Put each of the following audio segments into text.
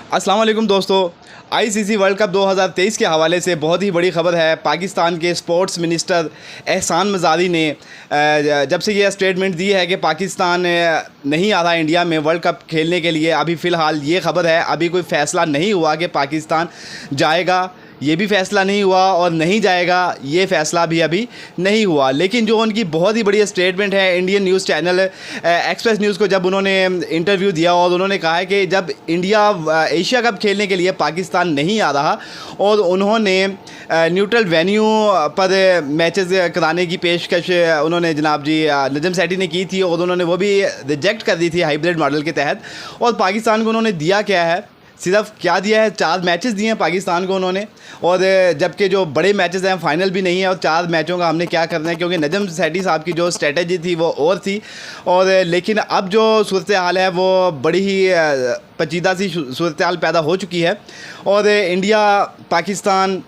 अस्सलाम वालेकुम दोस्तों। आईसीसी वर्ल्ड कप 2023 के हवाले से बहुत ही बड़ी ख़बर है। पाकिस्तान के स्पोर्ट्स मिनिस्टर एहसान मज़ारी ने जब से ये स्टेटमेंट दी है कि पाकिस्तान नहीं आ रहा इंडिया में वर्ल्ड कप खेलने के लिए, अभी फ़िलहाल ये ख़बर है, अभी कोई फ़ैसला नहीं हुआ कि पाकिस्तान जाएगा, ये भी फ़ैसला नहीं हुआ, और नहीं जाएगा ये फ़ैसला भी अभी नहीं हुआ। लेकिन जो उनकी बहुत ही बड़ी स्टेटमेंट है, Indian news channel express news को जब उन्होंने इंटरव्यू दिया और उन्होंने कहा है कि जब इंडिया एशिया कप खेलने के लिए पाकिस्तान नहीं आ रहा और उन्होंने न्यूट्रल वेन्यू पर मैचेस कराने की पेशकश उन्होंने जनाब जी नजम सेठी ने की थी, और उन्होंने वो भी रिजेक्ट कर दी थी हाइब्रिड मॉडल के तहत। और पाकिस्तान को उन्होंने दिया क्या है, सिर्फ क्या दिया है, 4 मैचेस दिए हैं पाकिस्तान को उन्होंने, और जबकि जो बड़े मैचेस हैं फाइनल भी नहीं है, और 4 मैचों का हमने क्या करना है, क्योंकि नजम सेठी साहब की जो स्ट्रेटजी थी वो और थी। और लेकिन अब जो सूरत हाल है वो बड़ी ही पेचीदा सी सूरत हाल पैदा हो चुकी है, और इंडिया पाकिस्तान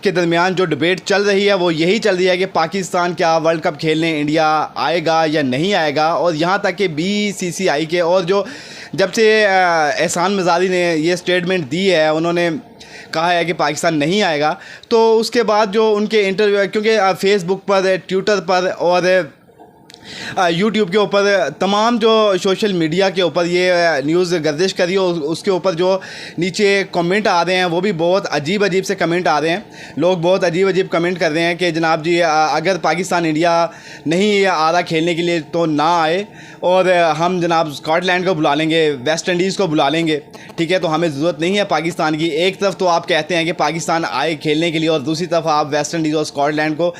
के दरमियान जो डिबेट चल रही है वो यही चल रही है कि पाकिस्तान क्या वर्ल्ड कप खेलने इंडिया आएगा या नहीं आएगा। और यहाँ तक कि बीसीसीआई के, और जो जब से एहसान मज़ारी ने ये स्टेटमेंट दी है, उन्होंने कहा है कि पाकिस्तान नहीं आएगा, तो उसके बाद जो उनके इंटरव्यू, क्योंकि फेसबुक पर, ट्विटर पर और यूट्यूब के ऊपर, तमाम जो सोशल मीडिया के ऊपर ये न्यूज़ गर्दिश करी हो, उसके ऊपर जो नीचे कमेंट आ रहे हैं वो भी बहुत अजीब अजीब से कमेंट आ रहे हैं। लोग बहुत अजीब अजीब कमेंट कर रहे हैं कि जनाब जी अगर पाकिस्तान इंडिया नहीं आ रहा खेलने के लिए तो ना आए, और हम जनाब स्कॉटलैंड को बुला लेंगे, वेस्ट इंडीज़ को बुला लेंगे, ठीक है, तो हमें ज़रूरत नहीं है पाकिस्तान की। एक तरफ तो आप कहते हैं कि पाकिस्तान आए खेलने के लिए, और दूसरी तरफ आप वेस्ट इंडीज़ और स्कॉटलैंड को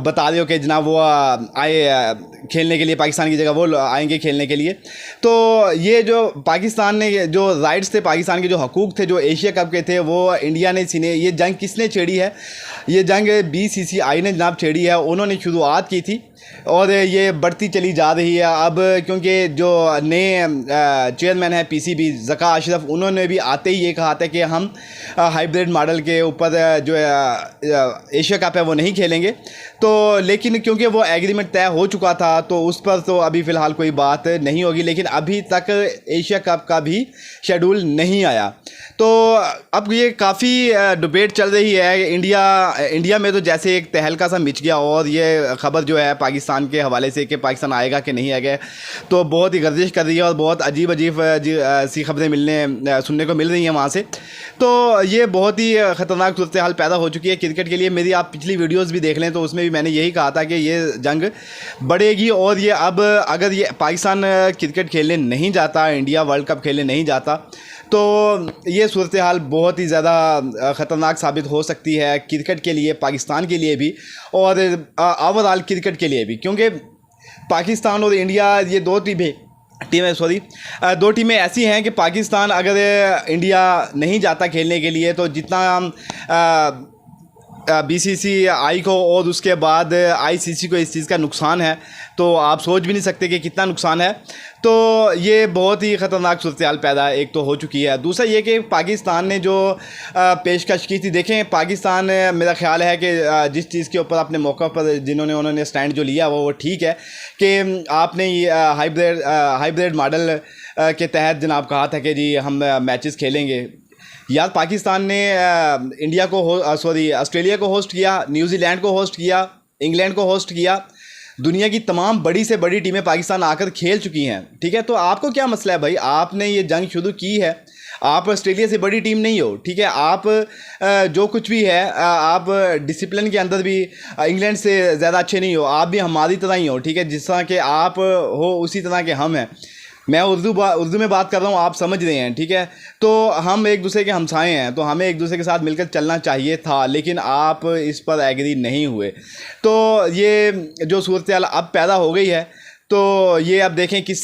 बता रहे हो कि जनाब वो आए खेलने के लिए, पाकिस्तान की जगह वो आएंगे खेलने के लिए। तो ये जो पाकिस्तान ने जो राइट्स थे, पाकिस्तान के जो हकूक़ थे जो एशिया कप के थे, वो इंडिया ने सीने, ये जंग किसने छेड़ी है? ये जंग बीसीसीआई ने जनाब छेड़ी है। उन्होंने शुरुआत की थी और ये बढ़ती चली जा रही है। अब क्योंकि जो नए चेयरमैन है पीसीबी ज़का अशरफ, उन्होंने भी आते ही ये कहा था कि हम हाइब्रिड मॉडल के ऊपर जो एशिया कप है वो नहीं खेलेंगे। तो लेकिन क्योंकि वो एग्रीमेंट तय हो चुका था तो उस पर तो अभी फ़िलहाल कोई बात नहीं होगी, लेकिन अभी तक एशिया कप का भी शेड्यूल नहीं आया। तो अब ये काफ़ी डिबेट चल रही है इंडिया में, तो जैसे एक तहलका सा मिच गया, और ये ख़बर जो है पाकिस्तान के हवाले से कि पाकिस्तान आएगा कि नहीं आएगा, तो बहुत ही गर्दिश कर रही है और बहुत अजीब अजीब सी खबरें सुनने को मिल रही हैं वहाँ से। तो ये बहुत ही ख़तरनाक सूरत हाल पैदा हो चुकी है क्रिकेट के लिए। मेरी आप पिछली वीडियोज़ भी देख लें तो उसमें भी मैंने यही कहा था कि ये जंग बढ़ेगी, और ये अब अगर ये पाकिस्तान क्रिकेट खेलने नहीं जाता, इंडिया वर्ल्ड कप खेलने नहीं जाता, तो ये सूरत हाल बहुत ही ज़्यादा ख़तरनाक साबित हो सकती है क्रिकेट के लिए, पाकिस्तान के लिए भी, और ओवरऑल क्रिकेट के लिए भी। क्योंकि पाकिस्तान और इंडिया ये दो टीमें ऐसी हैं कि पाकिस्तान अगर इंडिया नहीं जाता खेलने के लिए, तो जितना बीसीसीआई को और उसके बाद आईसीसी को इस चीज़ का नुकसान है, तो आप सोच भी नहीं सकते कि कितना नुकसान है। तो ये बहुत ही ख़तरनाक सूरत हाल पैदा एक तो हो चुकी है। दूसरा ये कि पाकिस्तान ने जो पेशकश की थी, देखें पाकिस्तान, मेरा ख़्याल है कि जिस चीज़ के ऊपर अपने मौक़ा पर उन्होंने स्टैंड जो लिया वो ठीक है कि आपने ये हाइब्रिड मॉडल के तहत जनाब कहा था कि जी हम मैचेस खेलेंगे। यार पाकिस्तान ने ऑस्ट्रेलिया को होस्ट किया, न्यूजीलैंड को होस्ट किया, इंग्लैंड को होस्ट किया, दुनिया की तमाम बड़ी से बड़ी टीमें पाकिस्तान आकर खेल चुकी हैं, ठीक है। तो आपको क्या मसला है भाई? आपने ये जंग शुरू की है, आप ऑस्ट्रेलिया से बड़ी टीम नहीं हो, ठीक है। आप जो कुछ भी है, आप डिसिप्लिन के अंदर भी इंग्लैंड से ज़्यादा अच्छे नहीं हो, आप भी हमारी तरह ही हो, ठीक है। जिस तरह के आप हो उसी तरह के हम हैं। मैं उर्दू में बात कर रहा हूँ, आप समझ रहे हैं, ठीक है। तो हम एक दूसरे के हमसाए हैं, तो हमें एक दूसरे के साथ मिलकर चलना चाहिए था, लेकिन आप इस पर एग्री नहीं हुए। तो ये जो सूरत हाल अब पैदा हो गई है, तो ये अब देखें किस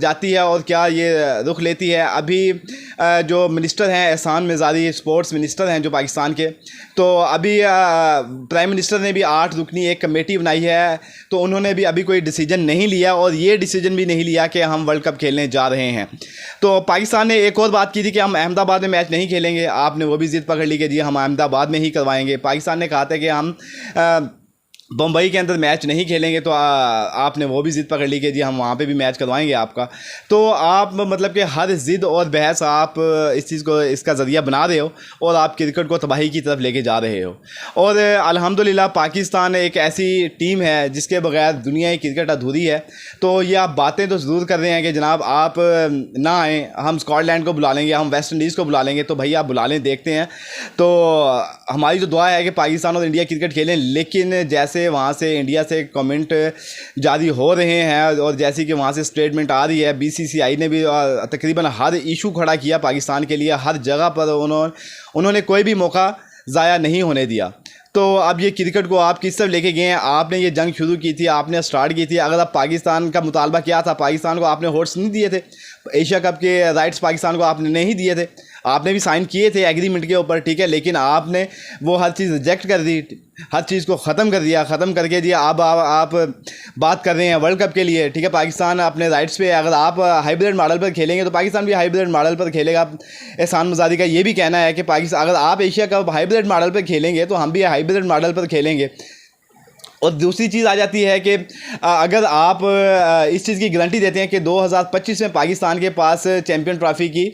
जाती है और क्या ये रुख लेती है। अभी जो मिनिस्टर हैं एहसान मज़ारी, स्पोर्ट्स मिनिस्टर हैं जो पाकिस्तान के, तो अभी प्राइम मिनिस्टर ने भी 8 रुकनी एक कमेटी बनाई है, तो उन्होंने भी अभी कोई डिसीजन नहीं लिया, और ये डिसीजन भी नहीं लिया कि हम वर्ल्ड कप खेलने जा रहे हैं। तो पाकिस्तान ने एक और बात की थी कि हम अहमदाबाद में मैच नहीं खेलेंगे, आपने वो भी ज़िद पकड़ ली कि जी हम अहमदाबाद में ही करवाएंगे। पाकिस्तान ने कहा था कि हम बम्बई के अंदर मैच नहीं खेलेंगे तो आपने वो भी ज़िद पकड़ ली कि जी हम वहाँ पे भी मैच करवाएंगे आपका। तो आप मतलब कि हर ज़िद और बहस आप इस चीज़ को इसका ज़रिया बना रहे हो और आप क्रिकेट को तबाही की तरफ लेके जा रहे हो। और अल्हम्दुलिल्लाह पाकिस्तान एक ऐसी टीम है जिसके बगैर दुनिया की क्रिकेट अधूरी है। तो ये आप बातें तो ज़रूर कर रहे हैं कि जनाब आप ना आएँ, हम स्कॉटलैंड को बुला लेंगे, हम वेस्ट इंडीज़ को बुला लेंगे। तो भैया आप बुला लें, देखते हैं। तो हमारी तो दुआ है कि पाकिस्तान और इंडिया क्रिकेट खेलें, लेकिन जैसे वहाँ से इंडिया से कमेंट जारी हो रहे हैं और जैसे कि वहाँ से स्टेटमेंट आ रही है, बीसीसीआई ने भी तकरीबन हर इशू खड़ा किया पाकिस्तान के लिए, हर जगह पर उन्होंने कोई भी मौका ज़ाया नहीं होने दिया। तो अब ये क्रिकेट को आप किस तरफ लेके गए हैं? आपने ये जंग शुरू की थी, आपने स्टार्ट की थी। अगर आप पाकिस्तान का मुतालबा क्या था, पाकिस्तान को आपने होस्ट नहीं दिए थे, एशिया कप के राइट्स पाकिस्तान को आपने नहीं दिए थे, आपने भी साइन किए थे एग्रीमेंट के ऊपर, ठीक है, लेकिन आपने वो हर चीज़ रिजेक्ट कर दी, हर चीज़ को ख़त्म कर दिया, ख़त्म करके दिया। अब आप बात कर रहे हैं वर्ल्ड कप के लिए, ठीक है, पाकिस्तान अपने राइट्स पे, अगर आप हाइब्रिड मॉडल पर खेलेंगे तो पाकिस्तान भी हाइब्रिड मॉडल पर खेलेगा। एहसान मज़ारी का ये भी कहना है कि पाकिस्तान, अगर आप एशिया कप हाइब्रिड मॉडल पर खेलेंगे तो हम भी हाइब्रिड मॉडल पर खेलेंगे। और दूसरी चीज़ आ जाती है कि अगर आप इस चीज़ की गारंटी देते हैं कि 2025 में पाकिस्तान के पास चैम्पियन ट्रॉफ़ी की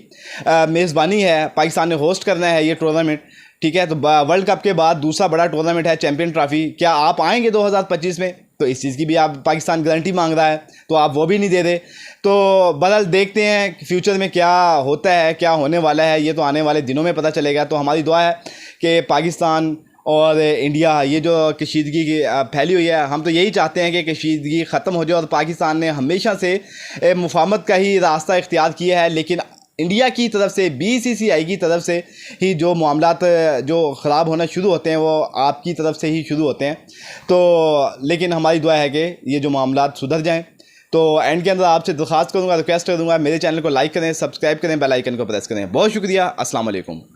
मेज़बानी है, पाकिस्तान ने होस्ट करना है ये टूर्नामेंट, ठीक है, तो वर्ल्ड कप के बाद दूसरा बड़ा टूर्नामेंट है चैम्पियन ट्रॉफ़ी, क्या आप आएंगे 2025 में? तो इस चीज़ की भी आप पाकिस्तान गारंटी मांग रहा है, तो आप वो भी नहीं दे रहे। तो बहरहाल देखते हैं फ्यूचर में क्या होता है, क्या होने वाला है, ये तो आने वाले दिनों में पता चलेगा। तो हमारी दुआ है कि पाकिस्तान और इंडिया, ये जो कशीदगी की फैली हुई है, हम तो यही चाहते हैं कि कशीदगी ख़त्म हो जाए। और पाकिस्तान ने हमेशा से मुफाहमत का ही रास्ता इख्तियार किया है, लेकिन इंडिया की तरफ से, बीसीसीआई की तरफ से ही जो मामलात जो ख़राब होना शुरू होते हैं वो आपकी तरफ से ही शुरू होते हैं। तो लेकिन हमारी दुआ है कि ये जो मामलात सुधर जाएं। तो एंड के अंदर आपसे दरख्वास्त करूँगा, रिक्वेस्ट करूँगा, मेरे चैनल को लाइक करें, सब्सक्राइब करें, बेल आइकन को प्रेस करें। बहुत शुक्रिया, अस्सलाम वालेकुम।